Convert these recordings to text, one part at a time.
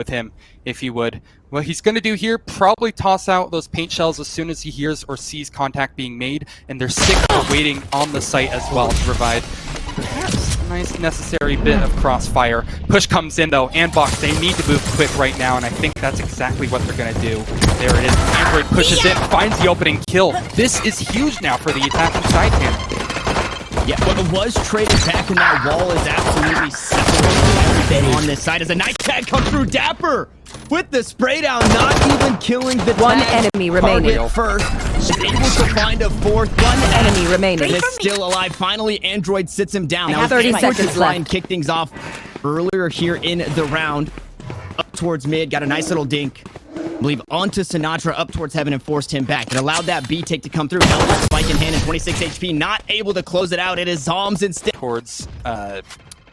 with him if he would. What he's going to do here, probably toss out those paint shells as soon as he hears or sees contact being made, and there's 6 waiting on the site as well to provide perhaps a nice necessary bit of crossfire. Push comes in though, Andbox, they need to move quick right now, and I think that's exactly what they're going to do. There it is, Android pushes in, finds the opening kill. This is huge now for the attacking side here. Yeah, what was traded back in that wall is absolutely separated everything on this side as a nice tag comes through. dapr with the spray down, not even killing the one enemy remaining. First, is able to find a fourth. One enemy remaining. And is still alive. Finally, Android sits him down. I have 30 seconds try and left. kick things off earlier here in the round. Up towards mid, got a nice little dink. I believe onto Sinatraa up towards heaven and forced him back. It allowed that B take to come through. Held that spike in hand and 26 HP, not able to close it out. It is zombs instead. Towards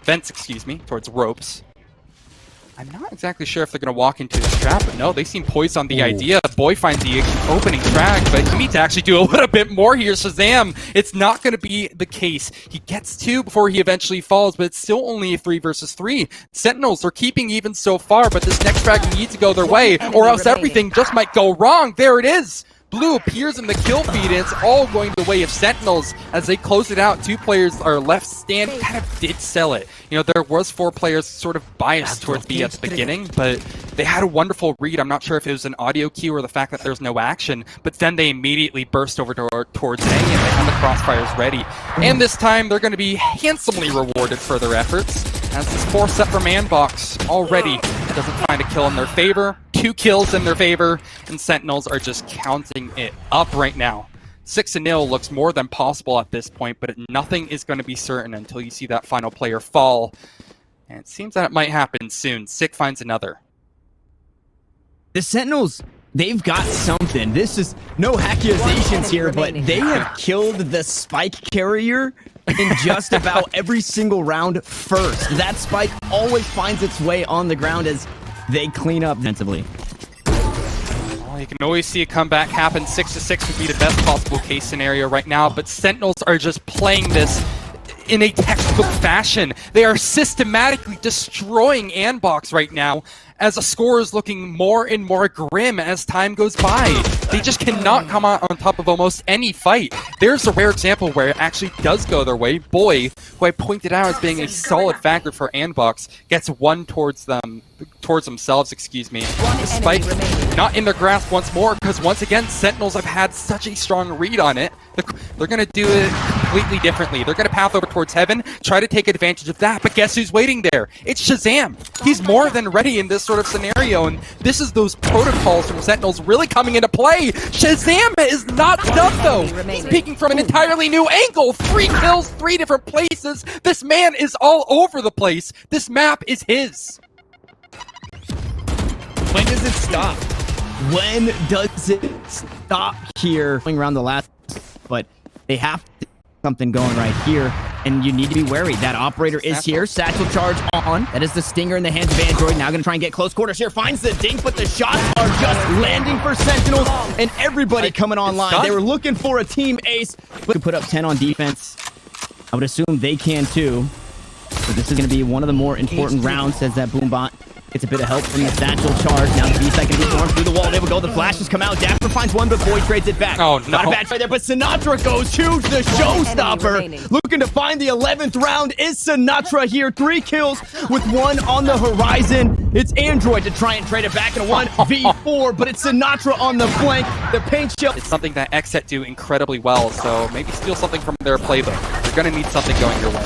vents, excuse me, towards ropes. I'm not exactly sure if they're going to walk into the trap, but no, they seem poised on the idea. Boy finds the opening track, but he needs to actually do a little bit more here. ShahZaM, it's not going to be the case. He gets 2 before he eventually falls, but it's still only a 3 versus 3. Sentinels are keeping even so far, but this next frag needs to go their way, or else everything just might go wrong. There it is. Blue appears in the kill feed, and it's all going the way of Sentinels as they close it out. 2 players are left stand, kind of did sell it. You know, there was 4 players sort of biased towards B at the beginning, but they had a wonderful read. I'm not sure if it was an audio cue or the fact that there's no action, but then they immediately burst over towards A, and they have the crossfires ready. And this time, they're going to be handsomely rewarded for their efforts, as this 4th set from Andbox already doesn't find a kill in their favor. 2 kills in their favor, and Sentinels are just counting it up right now. 6-0 looks more than possible at this point, but nothing is going to be certain until you see that final player fall. And it seems that it might happen soon. Sick finds another. The Sentinels, they've got something. This is no accusations here, but they have killed the spike carrier in just about every single round first. That spike always finds its way on the ground as they clean up defensively. Well, you can always see a comeback happen. 6-6 would be the best possible case scenario right now, but Sentinels are just playing this in a textbook fashion. They are systematically destroying Andbox right now as the score is looking more and more grim as time goes by. They just cannot come out on top of almost any fight. There's a rare example where it actually does go their way. Boy, who I pointed out as being a solid factor for Andbox, gets 1 towards themselves, excuse me. The spike not in their grasp once more, because once again, Sentinels have had such a strong read on it. They're going to do it completely differently. They're going to path over towards heaven, try to take advantage of that, but guess who's waiting there? It's ShahZaM. He's more than ready in this sort of scenario, and this is those protocols from Sentinels really coming into play. ShahZaM is not done though. Speaking from an entirely new angle, 3 kills, 3 different places. This man is all over the place. This map is his. When does it stop? When does it stop here? Going around the last, but they have something going right here, and you need to be wary. That operator is here. Satchel charge on. That is the stinger in the hands of Android. Now going to try and get close quarters here. Finds the dink, but the shots are just landing for Sentinels, and everybody coming online. They were looking for a team ace, but could put up 10 on defense. I would assume they can too. So this is going to be one of the more important rounds, says that Boombot. Gets a bit of help from the satchel charge. Now the B-side can be stormed through the wall. There we go. The flashes come out. dapr finds 1, but Boy trades it back. Oh, no. Not a bad fight there, but Sinatraa goes huge. The showstopper. Looking to find the 11th round is Sinatraa here. 3 kills with 1 on the horizon. It's Android to try and trade it back in a 1v4, but it's Sinatraa on the flank. The paint shell. It's something that XSET do incredibly well, so maybe steal something from their playbook. You're going to need something going your way.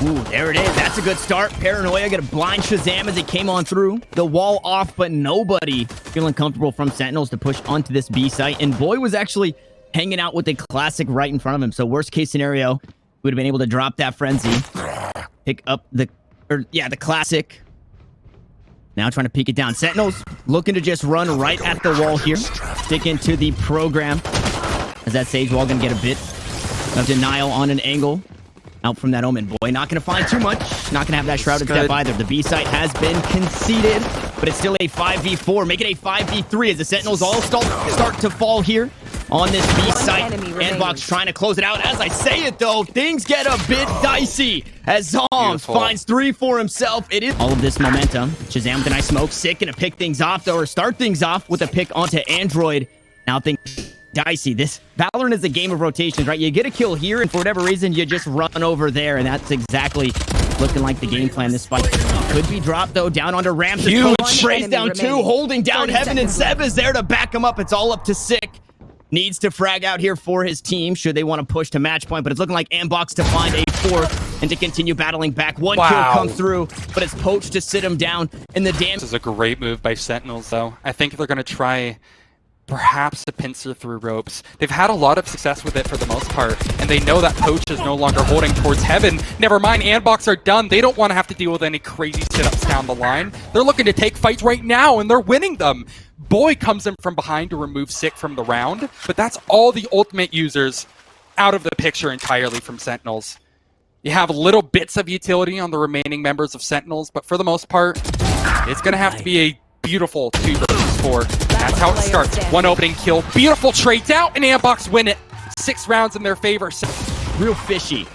Ooh, there it is. That's a good start. Paranoia gonna blind ShahZaM as he came on through. The wall off, but nobody feeling comfortable from Sentinels to push onto this B site. And Boy was actually hanging out with a classic right in front of him. So worst case scenario, would have been able to drop that frenzy, pick up the classic. Now trying to peek it down. Sentinels looking to just run right at the wall here. Stick into the program. As that Sage wall gonna get a bit of denial on an angle. Out from that Omen. Boy not going to find too much. Not going to have that Shrouded Step either. The B site has been conceded, but it's still a 5v4. Make it a 5v3 as the Sentinels all start to fall here. on this B site. enemy remaining. Andbox trying to close it out. As I say it, though, things get a bit dicey as zombs Beautiful. finds 3 for himself. It is all of this momentum. ShahZaM with a nice smoke. Sick gonna pick things off, though, or start things off with a pick onto Android. Now things dicey. This Valorant is a game of rotations, right? You get a kill here, and for whatever reason, you just run over there, and that's exactly looking like the game plan. This fight could be dropped, though, down onto Rams. Huge. Sprays down Enemy 2, remaining. holding down 30 Heaven, and seconds Seb left. is there to back him up. It's all up to Sick. Needs to frag out here for his team should they want to push to match point, but it's looking like Andbox to find a 4th and to continue battling back. One kill comes through, but it's Poach to sit him down in the damn. This is a great move by Sentinels, though. I think they're going to try perhaps a pincer through ropes. They've had a lot of success with it for the most part, and they know that Poach is no longer holding towards Heaven. Never mind, Andbox are done. They don't want to have to deal with any crazy sit-ups down the line. They're looking to take fights right now, and they're winning them. Boy comes in from behind to remove Sick from the round, but that's all the ultimate users out of the picture entirely from Sentinels. You have little bits of utility on the remaining members of Sentinels, but for the most part, it's going to have to be a beautiful 2 versus 4. That's how it starts. One opening kill, beautiful trades out, and Andbox win it. 6 rounds in their favor. Real fishy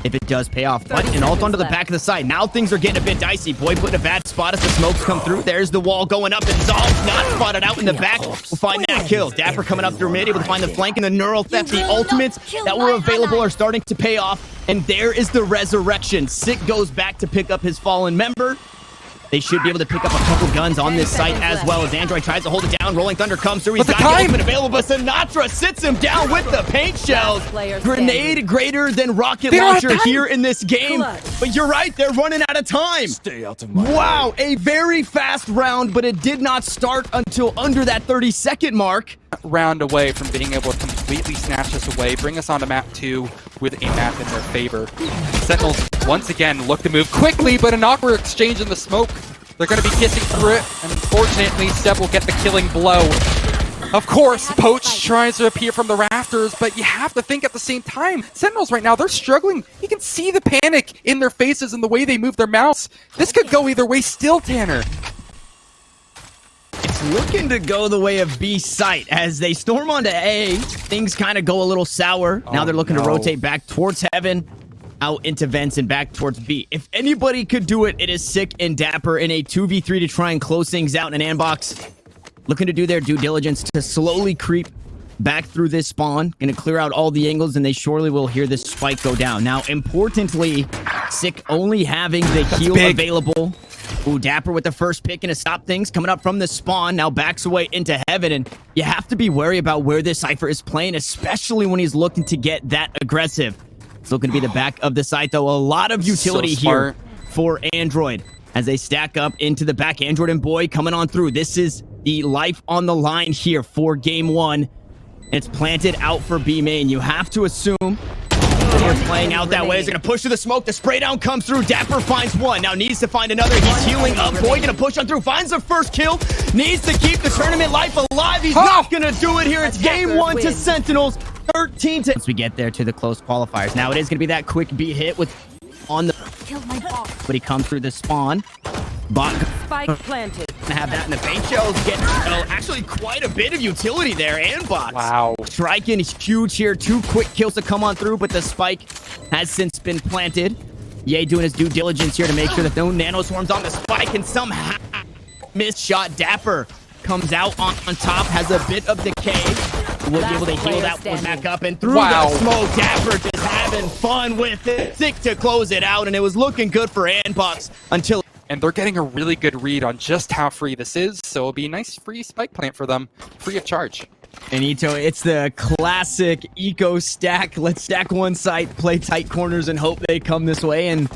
if it does pay off. But an ult onto the back of the side. Now things are getting a bit dicey. Boy put in a bad spot as the smokes come through. There's the wall going up, and Zombs not spotted out in the back. We'll find that kill. dapr coming up through mid, able to find the flank, and the neural theft. The ultimates that were available are starting to pay off, and there is the resurrection. Sick goes back to pick up his fallen member. They should be able to pick up a couple guns on this site as well as Android tries to hold it down. Rolling Thunder comes through. He's got the ultimate available, but sinatraa sits him down with the paint shells. Grenade greater than rocket launcher here in this game. But you're right, they're running out of time. Stay out of my Wow, a very fast round, but it did not start until under that 30-second mark. Round away from being able to completely snatch us away, bring us onto map 2 with a map in their favor. Sentinels once again look to move quickly, but an awkward exchange in the smoke. They're going to be kissing through it, and unfortunately Seb will get the killing blow. Of course, Poach tries to appear from the rafters, but you have to think at the same time, Sentinels right now, they're struggling. You can see the panic in their faces and the way they move their mouths. This could go either way still, Tanner. It's looking to go the way of B site as they storm onto A. Things kind of go a little sour. Now they're looking to rotate back towards Heaven, out into vents, and back towards B. If anybody could do it, it is Sick and dapr in a 2v3 to try and close things out. And Andbox looking to do their due diligence to slowly creep back through this spawn. Gonna clear out all the angles, and they surely will hear this spike go down. Now, importantly, Sick only having the heal available. Ooh, dapr with the first pick and to stop things coming up from the spawn. Now backs away into Heaven, and you have to be wary about where this Cypher is playing, especially when he's looking to get that aggressive. It's looking to be the back of the site, though. A lot of utility here for Android as they stack up into the back. Android and Boy coming on through. This is the life on the line here for game 1. It's planted out for B main. You have to assume they're playing out that way. He's going to push through the smoke. The spray down comes through. dapr finds one. Now needs to find another. He's healing up. Boy going to push on through. Finds the first kill. Needs to keep the tournament life alive. He's not going to do it here. It's game 1 to Sentinels. 13 to... Once we get there to the close qualifiers. Now it is going to be that quick B hit with on the... But he comes through the spawn. Bot Spike planted. gonna have that in the paint shells. Get actually quite a bit of utility there. Andbox. Wow. Striking is huge here. 2 quick kills to come on through, but the spike has since been planted. Ye doing his due diligence here to make sure that no nano swarms on the spike, and somehow missed shot. dapr comes out on top, has a bit of decay. We'll be able to heal that one back up, and through the smoke, dapr just having fun with it. Sick to close it out, and it was looking good for Andbox until... And they're getting a really good read on just how free this is, so it'll be a nice free spike plant for them, free of charge. And Ito, it's the classic eco stack. Let's stack one site, play tight corners, and hope they come this way. And,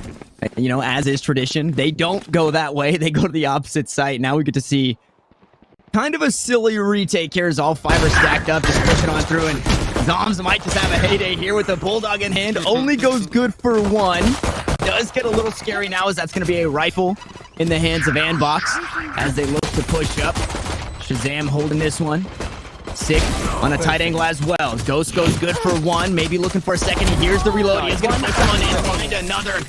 you know, as is tradition, they don't go that way. They go to the opposite site. Now we get to see kind of a silly retake here as all 5 are stacked up, just pushing on through. And zombs might just have a heyday here with the bulldog in hand. Only goes good for 1. Does get a little scary now as that's going to be a rifle in the hands of Andbox as they look to push up. ShahZaM holding this one. Sick on a tight angle as well. Ghost goes good for one, maybe looking for a second. He hears the reload. He's going to push on and find another.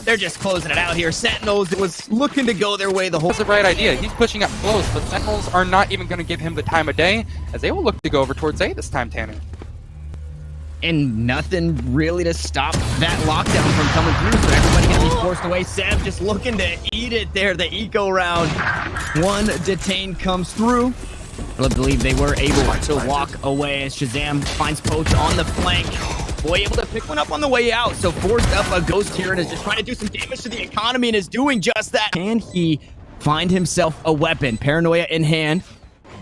They're just closing it out here. Sentinels was looking to go their way the whole... That's the right idea. He's pushing up close, but Sentinels are not even going to give him the time of day, as they will look to go over towards A this time, Tanner. And nothing really to stop that lockdown from coming through, so everybody going to be forced away. Seb just looking to eat it there, the eco round. One detained comes through. I believe they were able to walk away as ShahZaM finds Poach on the flank. Boy, able to pick one up on the way out, so forced up a Ghost here and is just trying to do some damage to the economy and is doing just that. Can he find himself a weapon? Paranoia in hand,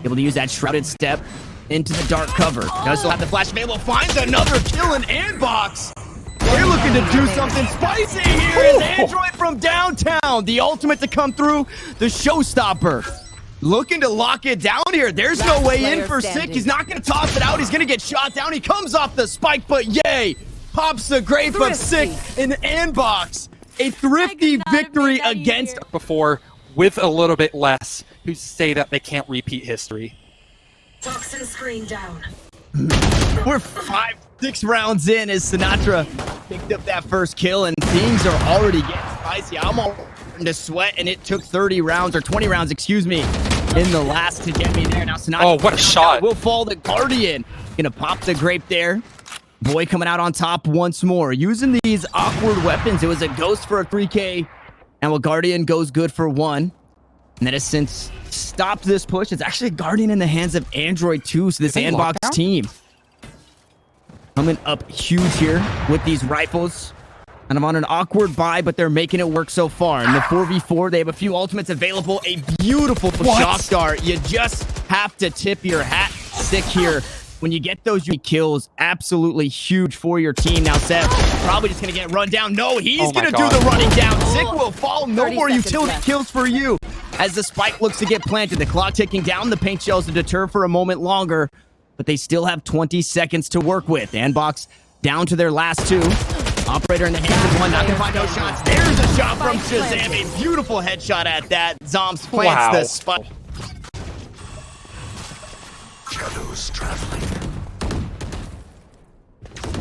able to use that shrouded step into the dark cover. Does still have the flash available, finds another kill in Andbox. They're looking to do something spicy here as Android from downtown, the ultimate to come through, the showstopper. Looking to lock it down here. There's no way in for Sick. He's not going to toss it out. He's going to get shot down. He comes off the spike, but yay! Pops the grape of Sick in Andbox. A thrifty victory against... Before, with a little bit less, who say that they can't repeat history. Toxin screen down. We're 5-6 rounds in as Sinatraa picked up that first kill, and things are already getting spicy. I'm all to sweat, and it took 30 rounds, or 20 rounds, excuse me, in the last to get me there. Now Sinatraa, oh, what a shot. Will fall the Guardian. Gonna pop the grape there. Boy coming out on top once more. Using these awkward weapons. It was a Ghost for a 3K, and a Guardian goes good for one. And that has since stopped this push. It's actually a Guardian in the hands of Android 2, so this Andbox team coming up huge here with these rifles. And I'm on an awkward buy, but they're making it work so far. In the 4v4, they have a few ultimates available. A beautiful shock star. You just have to tip your hat. Sick here. When you get those kills, absolutely huge for your team. Now, Seb probably just going to get run down. No, he's going to do the running down. Sick will fall. No more utility kills for you. As the spike looks to get planted, the clock ticking down, the paint shells to deter for a moment longer, but they still have 20 seconds to work with. Andbox down to their last two. Operator in the hands of one, not gonna find no shots. There's a shot from ShahZaM, a beautiful headshot at that. Zombs plants the spike. Shadows traveling.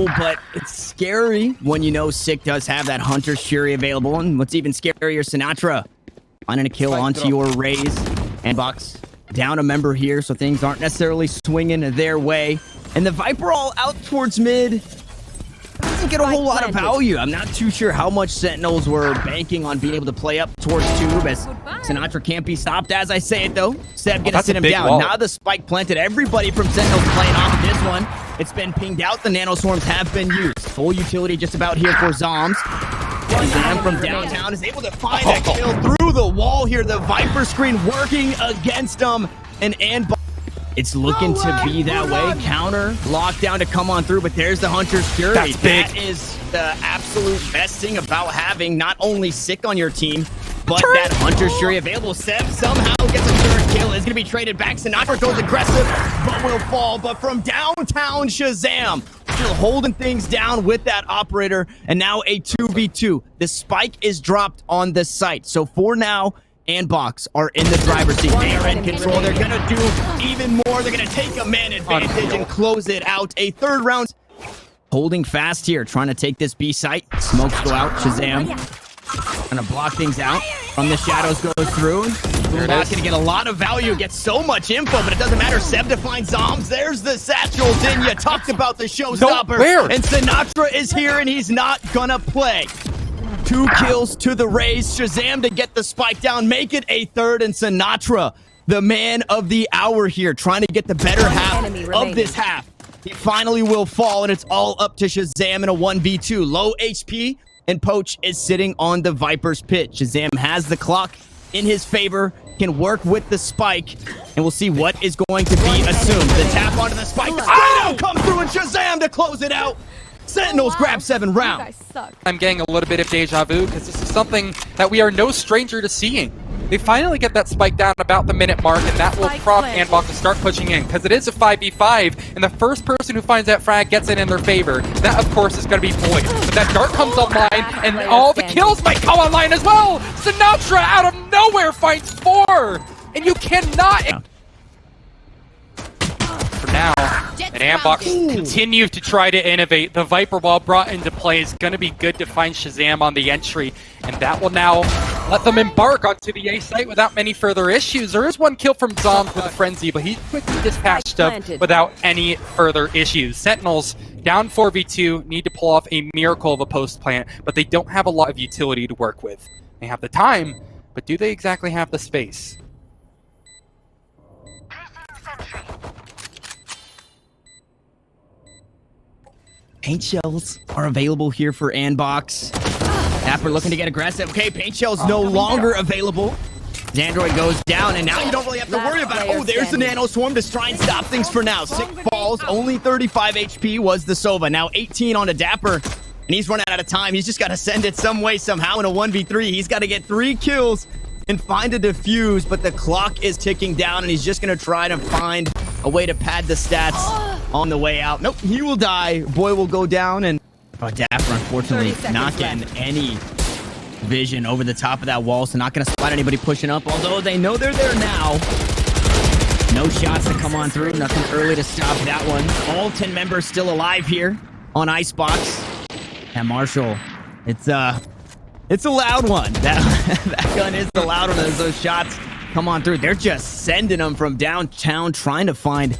Oh, but it's scary when you know Sick does have that Hunter's Fury available, and what's even scarier, Sinatraa finding a kill onto your raise. Andbox down a member here, so things aren't necessarily swinging their way. And the Viper all out towards mid doesn't get a whole lot of value. I'm not too sure how much Sentinels were banking on being able to play up towards tube, as Sinatraa can't be stopped as I say it though. Seb gonna sit him down. Wall. Now the spike planted. Everybody from Sentinels playing off of this one. It's been pinged out. The nanoswarms have been used. Full utility just about here for Zombs. ShahZaM from downtown is able to find a kill through the wall here. The Viper screen working against them. And it's looking to be that way. Counter, lockdown to come on through, but there's the Hunter's Fury. That's big. That is the absolute best thing about having not only Sick on your team, but that Hunter's Fury available. Seb somehow gets a third kill. Is going to be traded back. Sinatraa goes aggressive, but will fall. But from downtown, ShahZaM still holding things down with that operator. And now a 2v2. The spike is dropped on the site. So for now, Andbox are in the driver's seat. They are in control. They're going to do even more. They're going to take a man advantage and close it out. A third round. Holding fast here, trying to take this B site. Smokes go out. ShahZaM gonna block things out. From the shadows goes through. Boombox gonna get a lot of value. Gets so much info, but it doesn't matter. Seb to find Zombs. There's the satchel. Din, you talked about the showstopper. And Sinatraa is here, and he's not gonna play. 2 kills to the raise. ShahZaM to get the spike down, make it a third, and Sinatraa, the man of the hour here, trying to get the better half of this half. He finally will fall, and it's all up to ShahZaM in a 1v2. Low HP, and Poach is sitting on the Viper's pit. ShahZaM has the clock in his favor, can work with the spike, and we'll see what is going to be assumed. The tap onto the spike, the straight out comes through, and ShahZaM to close it out. Sentinels grab 7 rounds. I'm getting a little bit of deja vu because this is something that we are no stranger to seeing. They finally get that spike down about the minute mark, and that will prompt Andbox to start pushing in because it is a 5v5, and the first person who finds that frag gets it in their favor. That, of course, is going to be Poach. But that dart comes online, and all the kills might come online as well. Sinatraa out of nowhere finds 4, and you cannot. now. And Andbox continue to try to innovate. The Viper Wall brought into play is going to be good to find ShahZaM on the entry, and that will now let them embark onto the A site without many further issues. There is one kill from Zombs with a frenzy, but he's quickly dispatched up without any further issues. Sentinels down 4v2, need to pull off a miracle of a post plant, but they don't have a lot of utility to work with. They have the time, but do they exactly have the space? Paint shells are available here for Andbox. dapr looking to get aggressive. Okay, paint shells no longer available. The android goes down, and now you don't really have to worry about it. Oh, there's the nano swarm to try and stop things for now. 6 falls, only 35 HP was the Sova. Now 18 on a dapr, and he's running out of time. He's just got to send it some way, somehow in a 1v3. He's got to get 3 kills and find a defuse, but the clock is ticking down, and he's just going to try to find a way to pad the stats on the way out. Nope, he will die. Boy will go down, and dapr, unfortunately, not getting any vision over the top of that wall, so not going to spot anybody pushing up, although they know they're there now. No shots to come on through. Nothing early to stop that one. All 10 members still alive here on Icebox. And Marshall, it's a loud one. That gun is the loud one as those shots come on through. They're just sending them from downtown, trying to find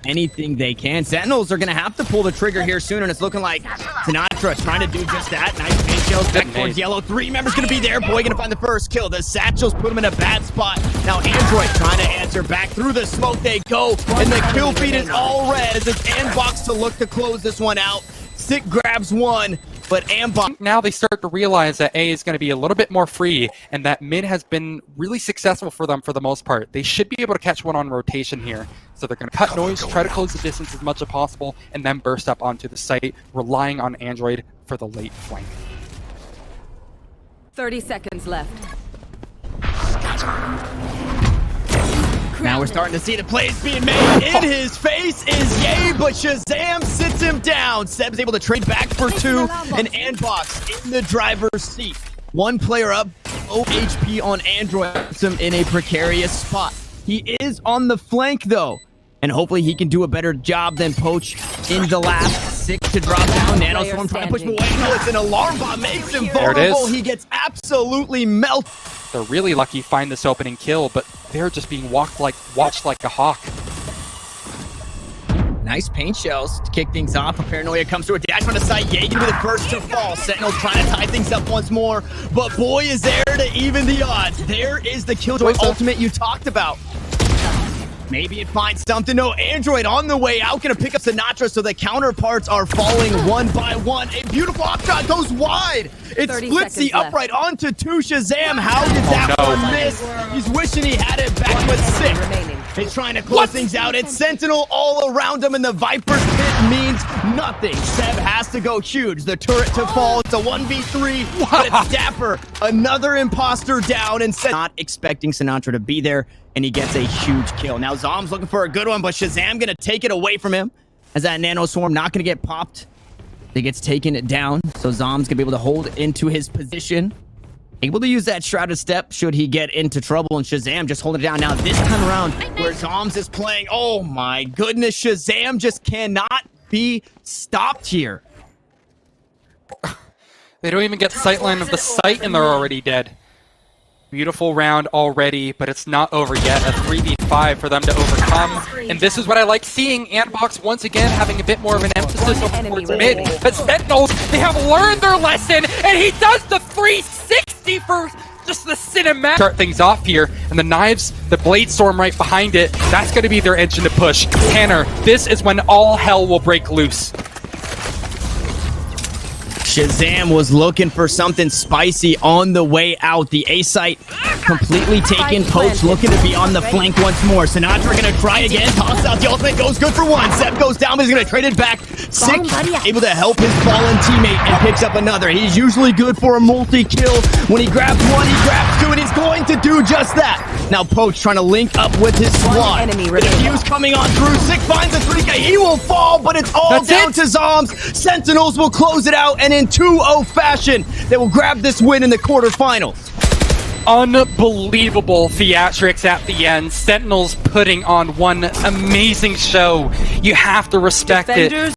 anything they can. Sentinels are going to have to pull the trigger here soon, and it's looking like Sinatraa trying to do just that. Nice paint shells back towards yellow. 3 members going to be there. Boy going to find the first kill. The satchels put him in a bad spot. Now Android trying to answer back through the smoke. They go, and the kill feed is all red as it's Andbox to look to close this one out. Sick grabs one, but Andbox. Now they start to realize that A is going to be a little bit more free, and that mid has been really successful for them for the most part. They should be able to catch one on rotation here. So they're going to cut noise, try to close the distance as much as possible, and then burst up onto the site, relying on Android for the late flank. 30 seconds left. Now we're starting to see the plays being made. In his face is Yay, but ShahZaM sits him down. Seb's able to trade back for 2, and Andbox in the driver's seat. 1 player up, 0 HP on Android, puts him in a precarious spot. He is on the flank, though, and hopefully he can do a better job than Poach in the last 6 to drop down. Nanoswarm trying to push him away. No, it's an alarm bot, makes him vulnerable. He gets absolutely melted. They're really lucky to find this opening kill, but they're just being watched like a hawk. Nice paint shells to kick things off. A Paranoia comes to a dash on the side. Yay can be the first to fall. Sentinel trying to tie things up once more, but Boy is there to even the odds. There is the Killjoy ultimate you talked about. Maybe it finds something. No, Android on the way out. Gonna pick up Sinatraa, so the counterparts are falling one by one. A beautiful up shot goes wide. It splits the upright onto 2 ShahZaM. How did that one miss? He's wishing he had it back with 6. He's trying to close things out. It's Sentinel all around him, and the Viper's pit means nothing. Seb has to go huge. The turret to fall. It's a 1v3, but it's dapr. Another imposter down, and not expecting Sinatraa to be there, and he gets a huge kill. Now Zom's looking for a good one, but ShahZaM gonna take it away from him, as that nano swarm not gonna get popped. It gets taken down, so Zom's gonna be able to hold into his position. Able to use that shrouded step should he get into trouble, and ShahZaM just holding it down. Now this time around, where Zombs is playing, oh my goodness, ShahZaM just cannot be stopped here. They don't even get sightline of the site, and they're already dead. Beautiful round already, but it's not over yet. A 3v5 for them to overcome. And this is what I like seeing. Andbox once again having a bit more of an emphasis on towards mid. But Sentinels, they have learned their lesson, and he does the 360 for just the cinematic. Start things off here, and the knives, the blade storm right behind it, that's going to be their engine to push. Tanner, this is when all hell will break loose. ShahZaM was looking for something spicy on the way out. The A site completely taken. Poach looking to be on the flank once more. Sinatraa gonna try again. Tosses out the ultimate. Goes good for 1. Seb goes down, but he's gonna trade it back. Sick, able to help his fallen teammate and picks up another. He's usually good for a multi-kill. When he grabs 1, he grabs 2, and he's going to do just that. Now Poach trying to link up with his squad. The defuse coming on through. Sick finds the 3K. He will fall, but it's all down to Zombs. Sentinels will close it out, and in 2-0 fashion, they will grab this win in the quarterfinals. unbelievable theatrics at the end. Sentinels putting on one amazing show. You have to respect it.